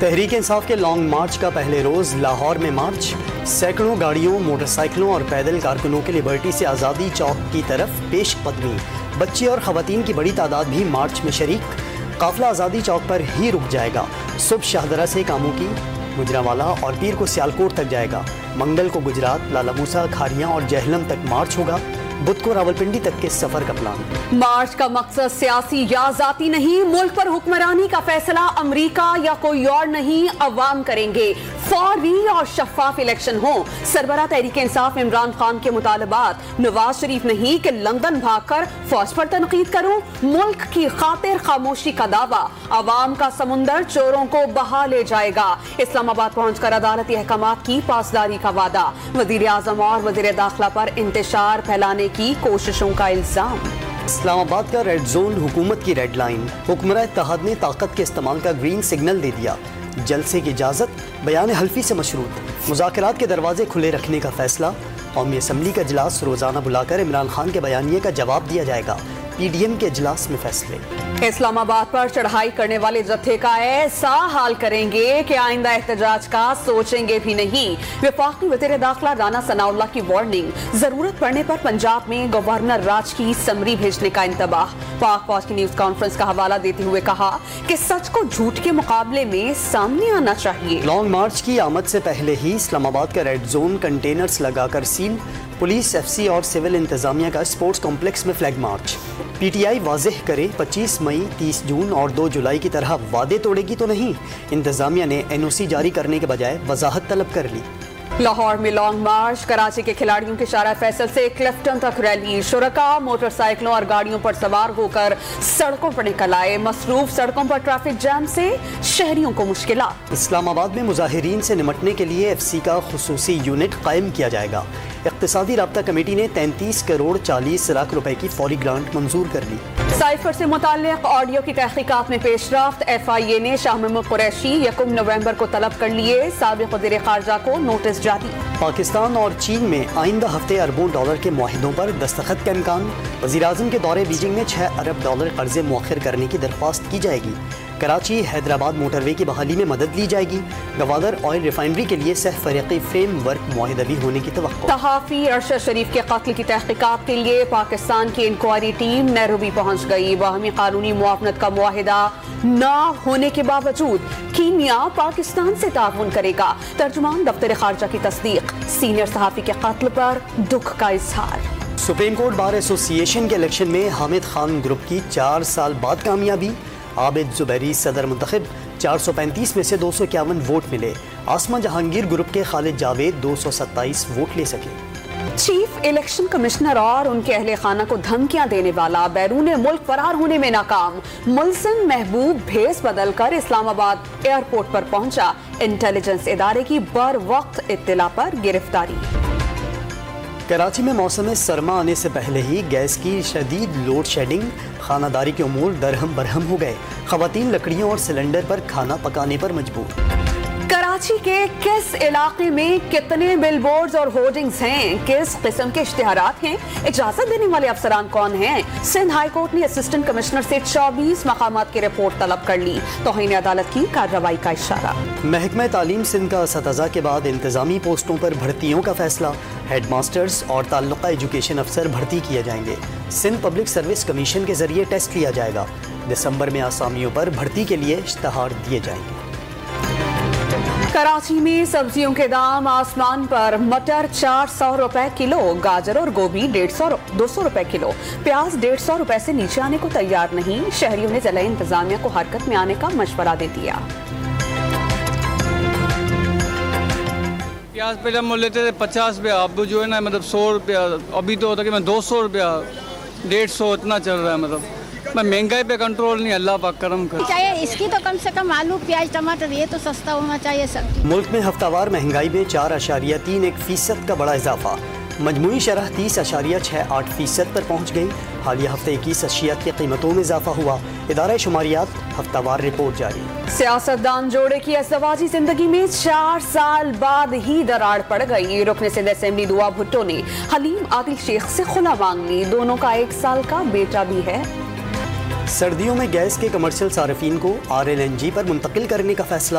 تحریک انصاف کے long march کا پہلے روز لاہور میں مارچ، سینکڑوں گاڑیوں، موٹر سائیکلوں اور پیدل کارکنوں کے لبرٹی سے آزادی چوک کی طرف پیش قدمی۔ بچے اور خواتین کی بڑی تعداد بھی مارچ میں شریک۔ قافلہ آزادی چوک پر ہی رک جائے گا۔ صبح شاہدرہ سے کاموکی، گجرانوالہ اور پیر کو سیالکوٹ تک جائے گا۔ منگل کو گجرات، لالا موسیٰ، کھاریاں اور جہلم تک مارچ ہوگا۔ بدھ کو راولپنڈی تک کے سفر کا پلان۔ مارچ کا مقصد سیاسی یا ذاتی نہیں، ملک پر حکمرانی کا فیصلہ امریکہ یا کوئی اور نہیں، عوام کریں گے۔ فوری اور شفاف الیکشن ہوں۔ سربراہ تحریک انصاف عمران خان کے مطالبات، نواز شریف نہیں کہ لندن بھاگ کر فوج پر تنقید کروں، ملک کی خاطر خاموشی کا دعویٰ، عوام کا سمندر چوروں کو بہا لے جائے گا، اسلام آباد پہنچ کر عدالتی احکامات کی پاسداری کا وعدہ، وزیر اعظم اور وزیر داخلہ پر انتشار پھیلانے کی کوششوں کا الزام۔ اسلام آباد کا ریڈ زون حکومت کی ریڈ لائن، حکمراں اتحاد نے طاقت کے استعمال کا گرین سگنل دے دیا۔ جلسے کی اجازت بیان حلفی سے مشروط، مذاکرات کے دروازے کھلے رکھنے کا فیصلہ، قومی اسمبلی کا اجلاس روزانہ بلا کر عمران خان کے بیانیے کا جواب دیا جائے گا، پی ڈی ایم کے اجلاس میں فیصلے۔ اسلام آباد پر چڑھائی کرنے والے جتھے کا ایسا حال کریں گے کہ آئندہ احتجاج کا سوچیں گے بھی نہیں۔ وفاقی وزیر داخلہ رانا ثناء اللہ کی وارننگ، ضرورت پڑنے پر پنجاب میں گورنر راج کی سمری بھیجنے کا انتباہ۔ پاک فوج کی نیوز کانفرنس کا حوالہ دیتے ہوئے کہا کہ سچ کو جھوٹ کے مقابلے میں سامنے آنا چاہیے۔ لانگ مارچ کی آمد سے پہلے ہی اسلام آباد کا ریڈ زون کنٹینرز لگا کر سیل، پولیس، ایف سی اور سول انتظامیہ کا اسپورٹس کمپلیکس میں flag march. P T I واضح کرے 25 مئی، 30 جون اور 2 جولائی کی طرح وعدے توڑے گی تو نہیں۔ انتظامیہ نے این او سی جاری کرنے کے بجائے وضاحت طلب کر لی۔ لاہور میں لانگ مارچ، کراچی کے کھلاڑیوں کے شارع فیصل سے کلفٹن تک ریلی، شرکاء موٹر سائیکلوں اور گاڑیوں پر سوار ہو کر سڑکوں پر نکل آئے۔ مصروف سڑکوں پر ٹریفک جام سے شہریوں کو مشکلات۔ اسلام آباد میں مظاہرین سے نمٹنے کے لیے ایف سی کا خصوصی یونٹ قائم کیا جائے گا۔ اقتصادی رابطہ کمیٹی نے 33 کروڑ 40 لاکھ روپے کی فوری گرانٹ منظور کر لی۔ سائفر سے متعلق آڈیو کی تحقیقات میں پیش رفت، ایف آئی اے نے شاہ محمود قریشی 1 نومبر کو طلب کر لیے، سابق وزیر خارجہ کو نوٹس جاری۔ پاکستان اور چین میں آئندہ ہفتے اربوں ڈالر کے معاہدوں پر دستخط کا امکان۔ وزیر اعظم کے دورے بیجنگ میں 6 ارب ڈالر قرضے مؤخر کرنے کی درخواست کی جائے گی۔ کراچی حیدرآباد موٹر وے کی بحالی میں مدد لی جائے گی۔ گوادر آئل ریفائنری کے لیے سہ فریقی فریم ورک معاہدہ بھی ہونے کی توقع۔ صحافی ارشد شریف کے قتل کی تحقیقات کے لیے پاکستان کی انکوائری ٹیم نیروبی پہنچ گئی۔ باہمی قانونی معاونت کا معاہدہ نہ ہونے کے باوجود کینیا پاکستان سے تعاون کرے گا، ترجمان دفتر خارجہ کی تصدیق۔ سینئر صحافی کے قتل پر دکھ کا اظہار۔ سپریم کورٹ بار ایسوسی ایشن کے الیکشن میں حامد خان گروپ کی 4 سال بعد کامیابی۔ عابد زبیری صدر منتخب، 435 میں سے 251 ووٹ ملے۔ آسما جہانگیر گروپ کے خالد جاوید 227 ووٹ لے سکے۔ چیف الیکشن کمشنر اور ان کے اہل خانہ کو دھمکیاں دینے والا بیرون ملک فرار ہونے میں ناکام۔ ملزم محبوب بھیس بدل کر اسلام آباد ایئرپورٹ پر پہنچا، انٹیلیجنس ادارے کی بر وقت اطلاع پر گرفتاری۔ کراچی میں موسم سرما آنے سے پہلے ہی گیس کی شدید لوڈ شیڈنگ، خانہ داری کے امور درہم برہم ہو گئے۔ خواتین لکڑیوں اور سلنڈر پر کھانا پکانے پر مجبور۔ کراچی کے کس علاقے میں کتنے بل بورڈز اور ہورڈنگز ہیں، کس قسم کے اشتہارات ہیں، اجازت دینے والے افسران کون ہیں؟ سندھ ہائی کورٹ نے اسسٹنٹ کمشنر سے 24 مقامات کی رپورٹ طلب کر لی، توہین عدالت کی کارروائی کا اشارہ۔ محکمہ تعلیم سندھ کا اساتذہ کے بعد انتظامی پوسٹوں پر بھرتیوں کا فیصلہ، ہیڈ ماسٹرز اور تعلقہ ایجوکیشن افسر بھرتی کیے جائیں گے۔ سندھ پبلک سروس کمیشن کے ذریعے ٹیسٹ لیا جائے گا۔ دسمبر میں آسامیوں پر بھرتی کے لیے اشتہار دیے جائیں گے۔ کراچی میں سبزیوں کے دام آسمان پر، مٹر 400 روپے کلو، گاجر اور گوبھی 200 روپے کلو، پیاز 150 روپے سے نیچے آنے کو تیار نہیں۔ شہریوں نے ضلع انتظامیہ کو حرکت میں آنے کا مشورہ دے دیا۔ پیاز پہلے ہم لیتے تھے 50 روپیہ، اب جو ہے نا مطلب 100 روپیہ، ابھی تو تقریباً 200 روپیہ، 150 اتنا چل رہا ہے۔ مطلب میں مہنگائی پہ کنٹرول نہیں، اللہ پاک کرم کر چاہیے، اس کی تو کم سے کم آلو پیاز ٹماٹر یہ تو سستا ہونا چاہیے سب۔ ملک میں ہفتہ وار مہنگائی میں 4.31% کا بڑا اضافہ، مجموعی شرح 30.68% پر پہنچ گئی۔ حالیہ ہفتے 21 اشیاء کی قیمتوں میں اضافہ ہوا۔ ادارہ شماریات ہفتہ وار رپورٹ جاری۔ سیاستدان جوڑے کی ازدواجی زندگی میں 4 سال بعد ہی دراڑ پڑ گئی۔ رکن سندھ اسمبلی دعا بھٹو نے حلیم عادل شیخ سے خلا مانگ لی، دونوں کا 1 سال کا بیٹا بھی ہے۔ سردیوں میں گیس کے کمرشل صارفین کو RLNG پر منتقل کرنے کا فیصلہ،